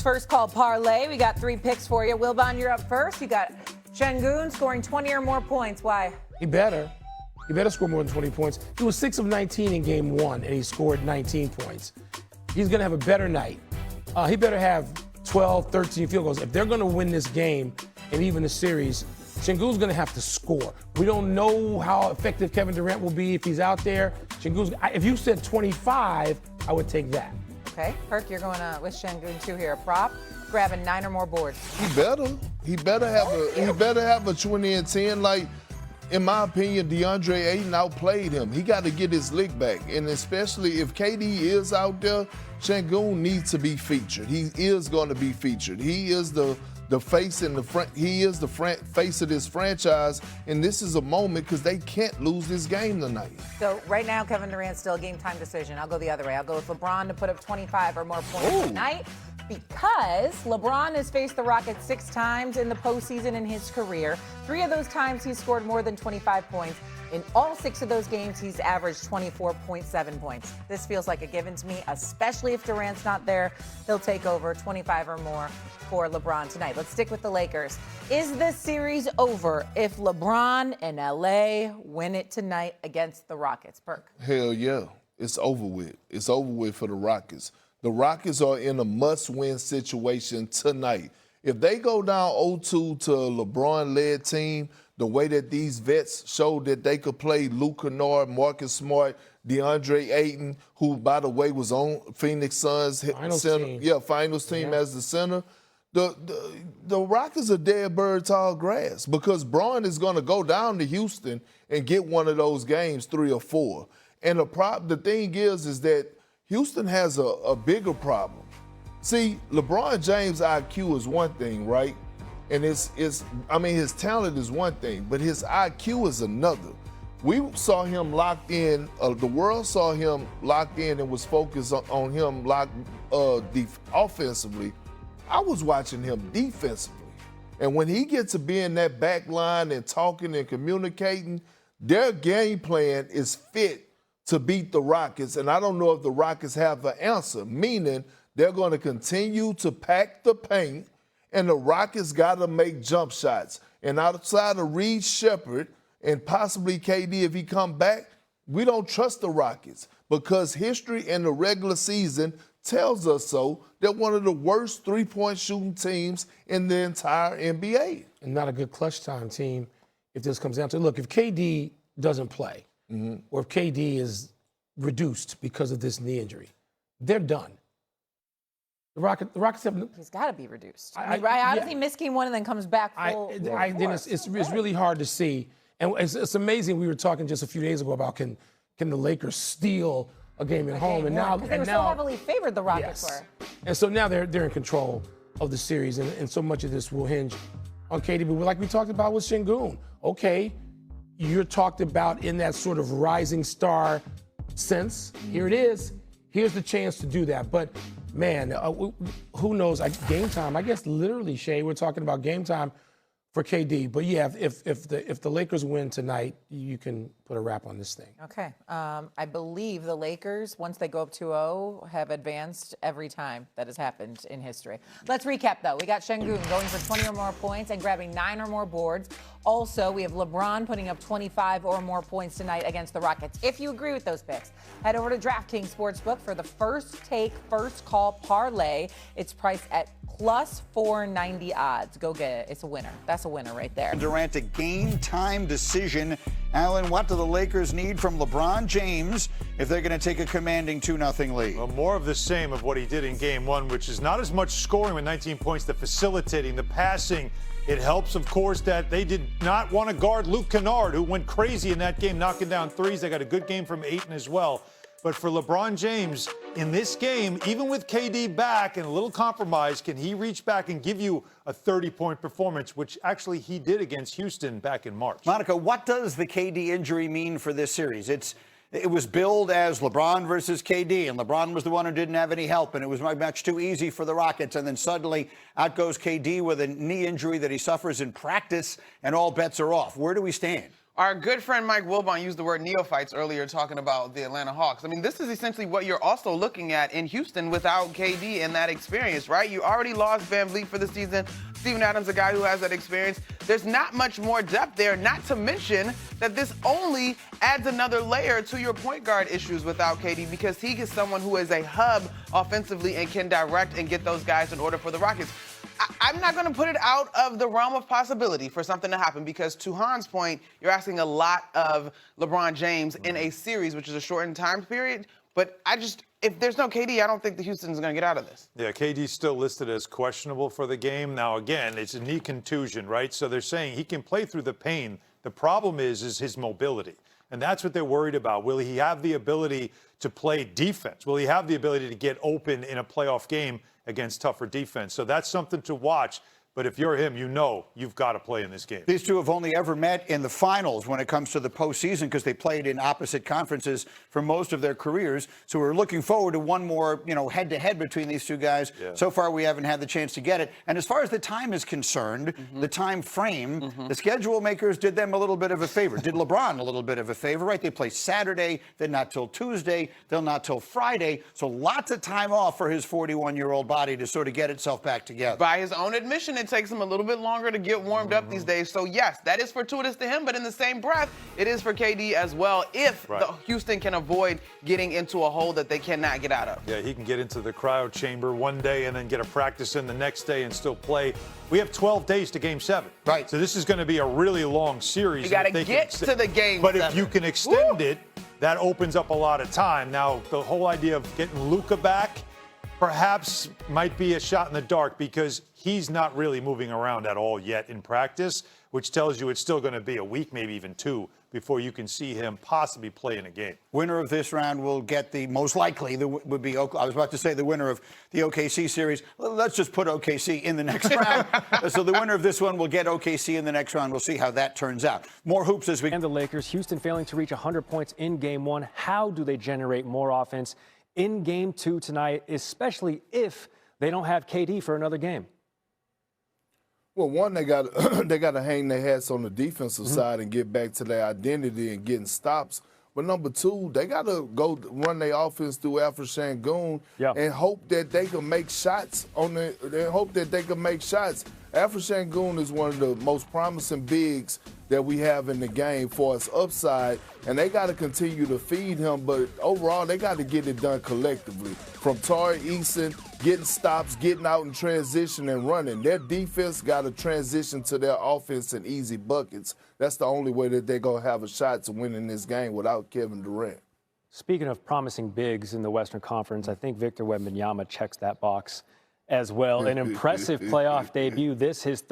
First Call Parlay. We got 3 picks for you. Wilbon, you're up first. You got Şengün scoring 20 or more points. Why? He better score more than 20 points. He was 6 of 19 in game 1, and he scored 19 points. He's going to have a better night. He better have 12, 13 field goals. If they're going to win this game and even the series, Şengün's going to have to score. We don't know how effective Kevin Durant will be if he's out there. If you said 25, I would take that. Okay, Perk, you're going with Şengün too here. A prop, grabbing 9 or more boards. He better have a 20 and 10. Like, in my opinion, DeAndre Ayton outplayed him. He got to get his lick back, and especially if KD is out there, Şengün needs to be featured. He is going to be featured. He is the face in the front. He is the face of this franchise, and this is a moment because they can't lose this game tonight. So right now, Kevin Durant's still a game-time decision. I'll go the other way. I'll go with LeBron to put up 25 or more points tonight, because LeBron has faced the Rockets 6 times in the postseason in his career. 3 of those times he's scored more than 25 points. In all 6 of those games, he's averaged 24.7 points. This feels like a given to me, especially if Durant's not there. He'll take over 25 or more for LeBron tonight. Let's stick with the Lakers. Is this series over if LeBron and LA win it tonight against the Rockets? Perk. Hell yeah. It's over with. It's over with for the Rockets. The Rockets are in a must-win situation tonight. If they go down 0-2 to a LeBron-led team, the way that these vets showed that they could play Luka, Marcus Smart, DeAndre Ayton, who, by the way, was on Phoenix Suns finals team as the center. The Rockets are dead bird tall grass, because Braun is going to go down to Houston and get one of those games, 3 or 4. And the thing is that Houston has a bigger problem. See, LeBron James' IQ is one thing, right? And his talent is one thing, but his IQ is another. We saw him locked in. The world saw him locked in and was focused on him offensively. I was watching him defensively. And when he gets to be in that back line and talking and communicating, their game plan is fit to beat the Rockets. And I don't know if the Rockets have the answer, meaning they're going to continue to pack the paint, and the Rockets got to make jump shots. And outside of Reed Shepherd and possibly KD, if he come back, we don't trust the Rockets, because history in the regular season tells us so. They're one of the worst three-point shooting teams in the entire NBA. And not a good clutch time team if this comes down to it. Look, if KD doesn't play, or if KD is reduced because of this knee injury, they're done. The Rockets have. He's got to be reduced. How does he miss game 1 and then comes back full? It's really hard to see, and it's amazing. We were talking just a few days ago about can the Lakers steal a game at home, and now they were so heavily favored, the Rockets were. And so now they're in control of the series, and so much of this will hinge on KD. But like we talked about with Şengün, okay, you're talked about in that sort of rising star sense. Here it is. Here's the chance to do that, but. Man, who knows? Game time. I guess literally, Shay, we're talking about game time for KD. But yeah, if the Lakers win tonight, you can put a wrap on this thing. Okay. I believe the Lakers, once they go up 2-0, have advanced every time that has happened in history. Let's recap, though. We got Şengün going for 20 or more points and grabbing 9 or more boards. Also, we have LeBron putting up 25 or more points tonight against the Rockets. If you agree with those picks, head over to DraftKings Sportsbook for the first call parlay. It's priced at plus 490 odds. Go get it. It's a winner. That's a winner right there. Durant, a game-time decision. Alan, what do the Lakers need from LeBron James if they're going to take a commanding 2-0 lead? Well, more of the same of what he did in game 1, which is not as much scoring with 19 points, the facilitating, the passing. It helps, of course, that they did not want to guard Luke Kennard, who went crazy in that game, knocking down threes. They got a good game from Ayton as well. But for LeBron James, in this game, even with KD back and a little compromise, can he reach back and give you a 30-point performance, which actually he did against Houston back in March? Monica, what does the KD injury mean for this series? It was billed as LeBron versus KD, and LeBron was the one who didn't have any help, and it was much too easy for the Rockets. And then suddenly out goes KD with a knee injury that he suffers in practice, and all bets are off. Where do we stand? Our good friend Mike Wilbon used the word neophytes earlier talking about the Atlanta Hawks. I mean, this is essentially what you're also looking at in Houston without KD and that experience, right? You already lost Van Vliet for the season. Steven Adams, a guy who has that experience. There's not much more depth there, not to mention that this only adds another layer to your point guard issues without KD because he is someone who is a hub offensively and can direct and get those guys in order for the Rockets. I'm not going to put it out of the realm of possibility for something to happen because, to Han's point, you're asking a lot of LeBron James in a series, which is a shortened time period. But if there's no KD, I don't think the Houston's going to get out of this. Yeah, KD's still listed as questionable for the game. Now, again, it's a knee contusion, right? So they're saying he can play through the pain. The problem is his mobility. And that's what they're worried about. Will he have the ability to play defense? Will he have the ability to get open in a playoff game against tougher defense? So that's something to watch. But if you're him, you know you've got to play in this game. These two have only ever met in the finals when it comes to the postseason because they played in opposite conferences for most of their careers. So we're looking forward to one more, head-to-head between these two guys. Yeah. So far, we haven't had the chance to get it. And as far as the time is concerned, the time frame, the schedule makers did them a little bit of a favor. Did LeBron a little bit of a favor, right? They play Saturday, then not till Tuesday, then not till Friday. So lots of time off for his 41-year-old body to sort of get itself back together. By his own admission, it takes him a little bit longer to get warmed up these days. So, yes, that is fortuitous to him, but in the same breath, it is for KD as well if the Houston can avoid getting into a hole that they cannot get out of. Yeah, he can get into the cryo chamber one day and then get a practice in the next day and still play. We have 12 days to Game 7. Right. So this is going to be a really long series. You got to get to the Game 7. But if you can extend it, that opens up a lot of time. Now, the whole idea of getting Luka back perhaps might be a shot in the dark because he's not really moving around at all yet in practice, which tells you it's still going to be a week, maybe even two, before you can see him possibly play in a game. Winner of this round will get the most likely, would be, I was about to say the winner of the OKC series. Let's just put OKC in the next round. So the winner of this one will get OKC in the next round. We'll see how that turns out. More hoops as we... And the Lakers, Houston failing to reach 100 points in Game 1. How do they generate more offense in Game 2 tonight, especially if they don't have KD for another game? Well, one, they got to hang their hats on the defensive side and get back to their identity and getting stops. But number two, they got to go run their offense through Alfred Sengun and hope that they can make shots Alfred Sengun is one of the most promising bigs that we have in the game for its upside, and they got to continue to feed him. But overall, they got to get it done collectively. From Tari Eason, getting stops, getting out in transition and running. Their defense got to transition to their offense and easy buckets. That's the only way that they're going to have a shot to win in this game without Kevin Durant. Speaking of promising bigs in the Western Conference, I think Victor Wembanyama checks that box as well. An impressive playoff debut. This his